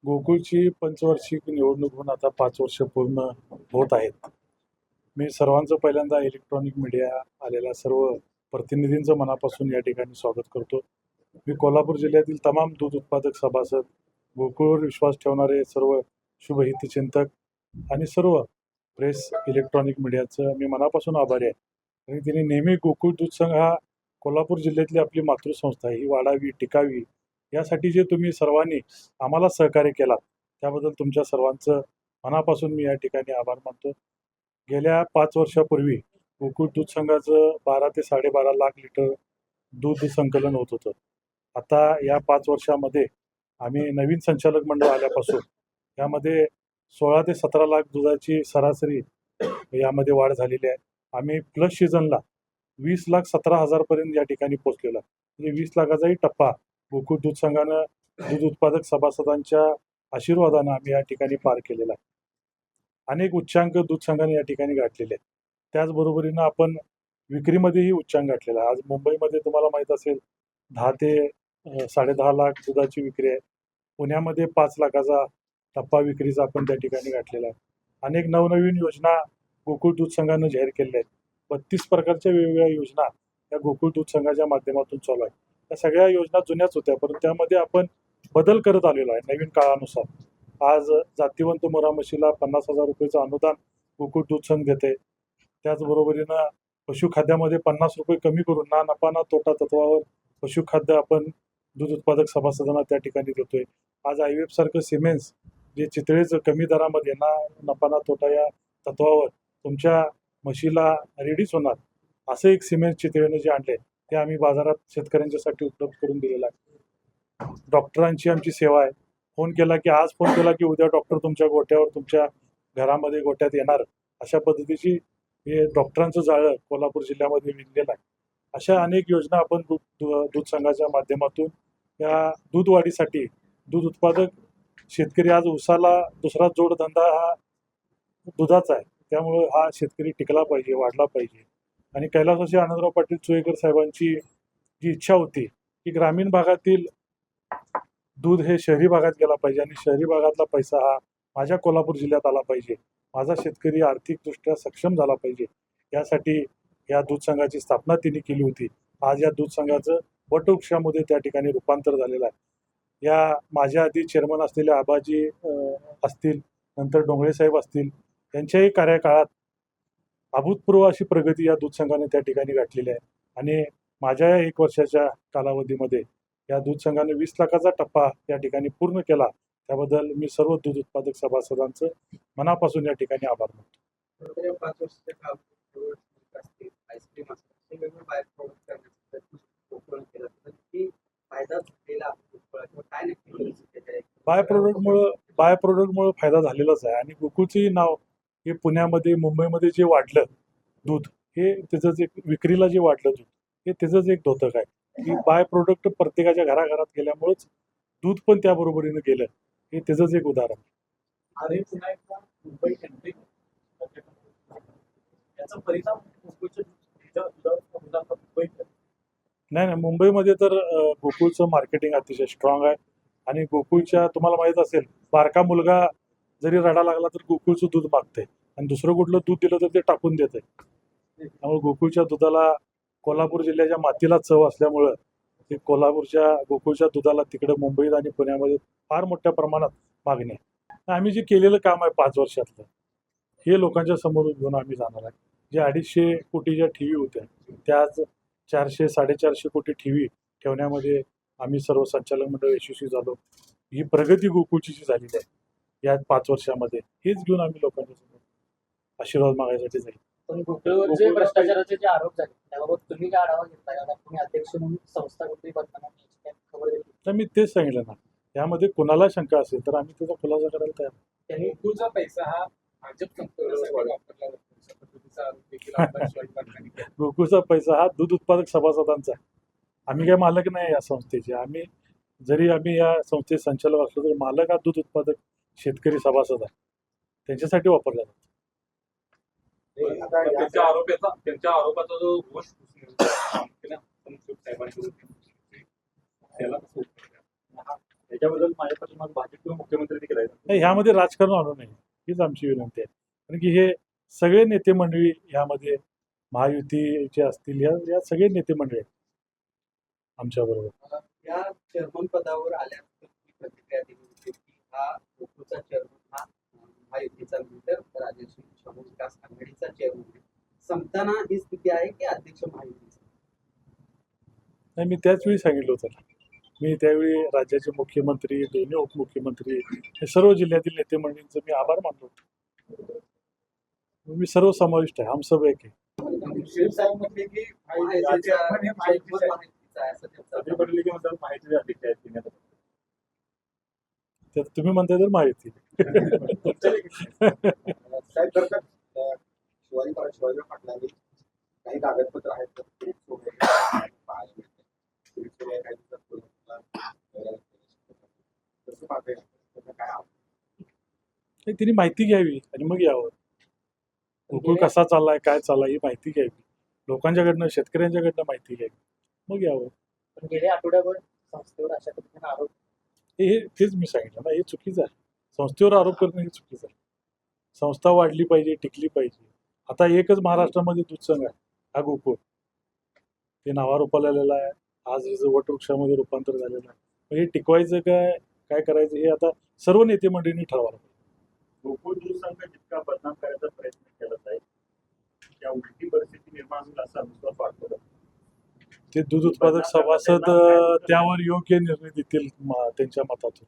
गोकुळची पंचवार्षिक निवडणूक होऊन आता 5 वर्ष पूर्ण होत आहेत. मी सर्वांचं पहिल्यांदा इलेक्ट्रॉनिक मीडिया आलेल्या सर्व प्रतिनिधींचं मनापासून या ठिकाणी स्वागत करतो. मी कोल्हापूर जिल्ह्यातील तमाम दूध उत्पादक सभासद, गोकुळवर विश्वास ठेवणारे सर्व शुभहितचिंतक आणि सर्व प्रेस इलेक्ट्रॉनिक मीडियाचं मी मनापासून आभारी आहे. आणि त्यांनी नेहमी गोकुळ दूध संघ हा कोल्हापूर जिल्ह्यातली आपली मातृसंस्था आहे, ही वाढावी, टिकावी यासाठी जे तुम्ही सर्वांनी आम्हाला सहकार्य केलात त्याबद्दल तुमच्या सर्वांचं मनापासून मी या ठिकाणी आभार मानतो. गेल्या 5 वर्षापूर्वी गोकुळ दूध संघाचं 12 ते 12.5 लाख लिटर दूध संकलन होत होतं. आता या 5 वर्षामध्ये आम्ही नवीन संचालक मंडळ आल्यापासून यामध्ये 16 ते 17 लाख दुधाची सरासरी यामध्ये वाढ झालेली आहे. आम्ही प्लस सीझनला 20,17,000 पर्यंत या ठिकाणी पोहोचलेलो आहे. म्हणजे 20 लाखाचाही टप्पा गोकुळ दूध संघानं दूध उत्पादक सभासदांच्या आशीर्वादानं आम्ही या ठिकाणी पार केलेला आहे. अनेक उच्चांक दूध संघाने या ठिकाणी गाठलेले आहेत. त्याचबरोबरीनं आपण विक्रीमध्येही उच्चांक गाठलेला आहे. आज मुंबईमध्ये तुम्हाला माहीत असेल 10 ते 10.5 लाख दुधाची विक्री आहे. पुण्यामध्ये 5 लाखाचा टप्पा विक्रीचा आपण त्या ठिकाणी गाठलेला आहे. अनेक नवनवीन योजना गोकुळ दूध संघानं जाहीर केलेल्या आहेत. 32 प्रकारच्या वेगवेगळ्या योजना या गोकुळ दूध संघाच्या माध्यमातून चालू आहेत. त्या सगळ्या योजना जुन्याच होत्या, परंतु त्यामध्ये आपण बदल करत आलेलो आहे नवीन काळानुसार. आज जातीवंत मोरा म्हशीला 50,000 रुपयेचं अनुदान गोकुळ दूध संघ देते. त्याचबरोबरीनं पशुखाद्यामध्ये 50 रुपये कमी करून ना नफा ना तोटा तत्वावर पशुखाद्य आपण दूध उत्पादक सभासदांना त्या ठिकाणी देतोय. आज IVF सारखं सिमेंट्स जे चितळेचं कमी दरामध्ये ना नफा ना तोटा या तत्वावर तुमच्या म्हशीला रेडीच होणार असं एक सिमेंट चितळेनं जे आणले ते आम्ही बाजारात शेतकऱ्यांच्यासाठी उपलब्ध करून दिलेलं आहे. डॉक्टरांची आमची सेवा आहे. फोन केला की आज फोन केला की उद्या डॉक्टर तुमच्या गोट्यावर तुमच्या घरामध्ये गोट्यात येणार अशा पद्धतीची हे डॉक्टरांचं जाळं कोल्हापूर जिल्ह्यामध्ये विणलेलं आहे. अशा अनेक योजना आपण दूध संघाच्या माध्यमातून या दूध वाढीसाठी दूध उत्पादक शेतकरी आज उसाला दुसरा जोडधंदा हा दुधाचा आहे. त्यामुळं हा शेतकरी टिकला पाहिजे, वाढला पाहिजे. आणि कैलासवासी आनंदराव पाटील चोईकर साहेबांची जी इच्छा होती की ग्रामीण भागातील दूध हे शहरी भागात गेला पाहिजे आणि शहरी भागातला पैसा हा माझ्या कोल्हापूर जिल्ह्यात आला पाहिजे, माझा शेतकरी आर्थिकदृष्ट्या सक्षम झाला पाहिजे, यासाठी या दूध संघाची स्थापना तिने केली होती. आज या दूध संघाचं वटवृक्षामध्ये त्या ठिकाणी रूपांतर झालेलं आहे. या माझ्या आधी चेअरमन असलेले आबाजी असतील, नंतर डोंगळे साहेब असतील, त्यांच्याही कार्यकाळात अभूतपूर्व अशी प्रगती या दूध संघाने त्या ठिकाणी गाठलेली आहे. आणि माझ्या या 1 वर्षाच्या कालावधीमध्ये या दूध संघाने 20 लाखाचा टप्पा या ठिकाणी पूर्ण केला. त्याबद्दल मी सर्व दूध उत्पादक सभासदांचं मनापासून या ठिकाणी आभार मानतो. बाय प्रोडक्टमुळं फायदा झालेलाच आहे. आणि गोकुळचंही नाव हे पुण्यामध्ये मुंबईमध्ये जे वाढलं दूध हे त्याचंच एक विक्रीला जे वाढलं दूध हे त्याचंच एक द्योतक आहे की बाय प्रोडक्ट प्रत्येकाच्या घराघरात गेल्यामुळेच दूध पण त्याबरोबरीनं गेलं हे त्याचंच एक उदाहरण. अरे पुन्हा एकदा मुंबई याचा परिणाम नाही, मुंबईमध्ये तर गोकुळचं मार्केटिंग अतिशय स्ट्रॉंग आहे. आणि गोकुळच्या तुम्हाला माहीत असेल बारका मुलगा जरी रडा लागला तर गोकुळचं दूध मागतंय आणि दुसरं कुठलं दूध दिलं तर ते टाकून देतंय. त्यामुळे गोकुळच्या दुधाला कोल्हापूर जिल्ह्याच्या मातीला चव असल्यामुळं ते गोकुळच्या दुधाला तिकडे मुंबईत आणि पुण्यामध्ये फार मोठ्या प्रमाणात मागणी आहे. आम्ही जे केलेलं काम आहे 5 वर्षातलं हे लोकांच्या समोर घेऊन आम्ही जाणार आहे. जे 250 कोटीच्या ठेवी होत्या त्या आज 400 450 कोटी ठेवी ठेवण्यामध्ये आम्ही सर्व संचालक मंडळ यशस्वी झालो. ही प्रगती गोकुळची जी झालेली आहे या 5 वर्षामध्ये हेच घेऊन आम्ही लोकांच्या समोर आशीर्वाद मागायसाठी जाईल. पण गोकुळवर जे भ्रष्टाचाराचे जे आरोप झाले त्याबाबत तुम्ही काय आढावा घेतला का? तुम्ही अध्यक्ष म्हणून संस्था कुठली बनताना खबर दिली तर मी तेच सांगितलं ना, यामध्ये कोणाला शंका असेल तर आम्ही त्याचा खुलासा करायला तयार. त्यांनी गोकुळचा पैसा हा भाजप वापरला गोकुळचा पैसा हा दूध उत्पादक सभासदांचा आहे. आम्ही काय मालक नाही या संस्थेचे. जरी आम्ही या संस्थेचे संचालक असलो तरी मालक हा दूध उत्पादक शेतकरी सभासद आहे, त्यांच्यासाठी वापरला जातो. त्यांच्या आरोपाचा जो घोष याच्याबद्दल माझ्या पाठीमागे भाजप किंवा मुख्यमंत्री देखील आहेत. नाही, ह्यामध्ये राजकारण आणू नये हीच आमची विनंती आहे. कारण की हे सगळे नेते मंडळी ह्यामध्ये महायुतीचे असतील या सगळे नेते मंडळी आहेत आमच्याबरोबर. या चेअरमन पदावर आल्यानंतर ती प्रतिक्रिया दिली होती की हा गोकुळचा चेअरमन हा महायुतीचा नंतर राजश्री शाहू विकास आघाडीचा चेअरमन आहे. संपताना ही स्थिती आहे की अध्यक्ष महायुतीचा. नाही, मी त्याच वेळी सांगितलं होतं ना. मी त्यावेळी राज्याचे मुख्यमंत्री, दोन्ही उपमुख्यमंत्री हे सर्व जिल्ह्यातील नेते मंडळींचं मी आभार मानलो होतो. मी सर्व समाविष्ट आहे, हम सब एक आहे. शिवसाहेब म्हटले की महायुतीचा महायुतीचा आहे असं त्यांचं अजय पटेल की म्हणतात माहिती अध्यक्ष आहेत पुण्यात. त्यात तुम्ही म्हणताय तर माहिती साहेब जर का शिवाजी पाटलांनी काही कागदपत्र आहेत तर ते वगैरे पाहायला मिळते. वगैरे काही कसं पाहता येईल त्याचं काय आवडतं? तिने माहिती घ्यावी आणि मग यावं. गोकुळ कसा चाललाय, काय चाललाय ही माहिती घ्यावी. लोकांच्याकडनं, शेतकऱ्यांच्याकडनं माहिती घ्यावी, मग यावं. पण गेल्या आठवड्याभर संस्थेवर अशा पद्धतीने आरोप तेच मी सांगितलं ना, हे चुकीचं आहे. संस्थेवर आरोप करणं हे चुकीचं आहे. संस्था वाढली पाहिजे, टिकली पाहिजे. आता एकच महाराष्ट्रामध्ये दूध संघ आहे, हा गोकुळ. ते नावारूपाला आलेला आहे. आज याचं वटवृक्षामध्ये रूपांतर झालेलं आहे. मग हे टिकवायचं काय करायचं हे आता सर्व नेते मंडळींनी ठरवायला पाहिजे. गोकुळ दूध संघ जितका बदनाम करायचा प्रयत्न केला जाईल त्या उलटी परिस्थिती निर्माण होईल असा विश्वास वाटतो. ते दूध उत्पादक सभासद त्यावर योग्य निर्णय देतील त्यांच्या मतातून.